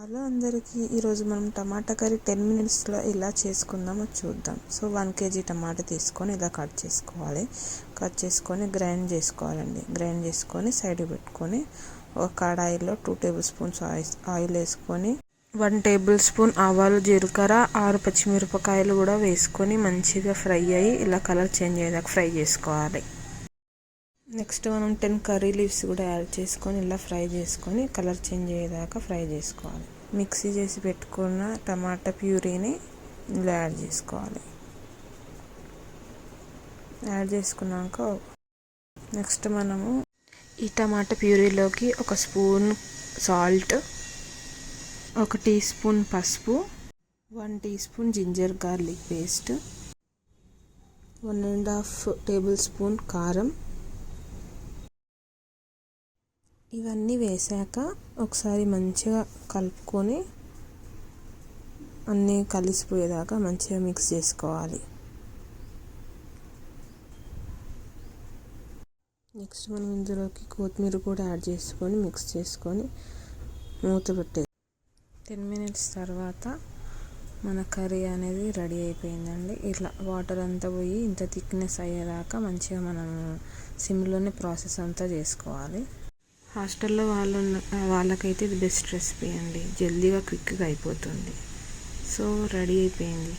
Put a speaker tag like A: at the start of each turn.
A: Hello అందరికీ, ఈరోజు మనం టమాటా కర్రీ 10 మినిట్స్లో ఎలా చేసుకుందామో చూద్దాం. సో 1 కేజీ టమాటా తీసుకొని ఇలా కట్ చేసుకొని గ్రైండ్ చేసుకోవాలండి. గ్రైండ్ చేసుకొని సైడ్ పెట్టుకొని ఒక కడాయిలో 2 టేబుల్ స్పూన్స్ ఆయిల్ వేసుకొని 1 టేబుల్ స్పూన్ ఆవాలు, జీలకర్ర, 6 పచ్చిమిరపకాయలు కూడా వేసుకొని మంచిగా ఫ్రై అయ్యి ఇలా కలర్ చేంజ్ అయ్యేదాకా ఫ్రై చేసుకోవాలి. నెక్స్ట్ మనం 10 కర్రీ లీవ్స్ కూడా యాడ్ చేసుకొని ఇలా ఫ్రై చేసుకొని కలర్ చేంజ్ అయ్యేదాకా ఫ్రై చేసుకోవాలి. మిక్సీ చేసి పెట్టుకున్న టమాటా ప్యూరీని ఇలా యాడ్ చేసుకోవాలి. యాడ్ చేసుకున్నాక నెక్స్ట్ మనము ఈ టమాటా ప్యూరీలోకి 1 స్పూన్ సాల్ట్, 1 టీ స్పూన్ పసుపు, 1 teaspoon ginger garlic paste, 1.5 tablespoon కారం, ఇవన్నీ వేసాక ఒకసారి మంచిగా కలుపుకొని అన్నీ కలిసిపోయేదాకా మంచిగా మిక్స్ చేసుకోవాలి. నెక్స్ట్ మనం ఇందులోకి కొత్తిమీర కూడా యాడ్ చేసుకొని మిక్స్ చేసుకొని మూత పెట్టేది. 10 మినిట్స్ తర్వాత మన కర్రీ అనేది రెడీ అయిపోయిందండి. ఇట్లా వాటర్ అంతా పోయి ఇంత థిక్నెస్ అయ్యేదాకా మంచిగా మనం సిమ్లోనే ప్రాసెస్ అంతా చేసుకోవాలి. హాస్టల్లో వాళ్ళకైతే ఇది బెస్ట్ రెసిపీ అండి. జల్దీగా క్విక్గా అయిపోతుంది. సో రెడీ అయిపోయింది.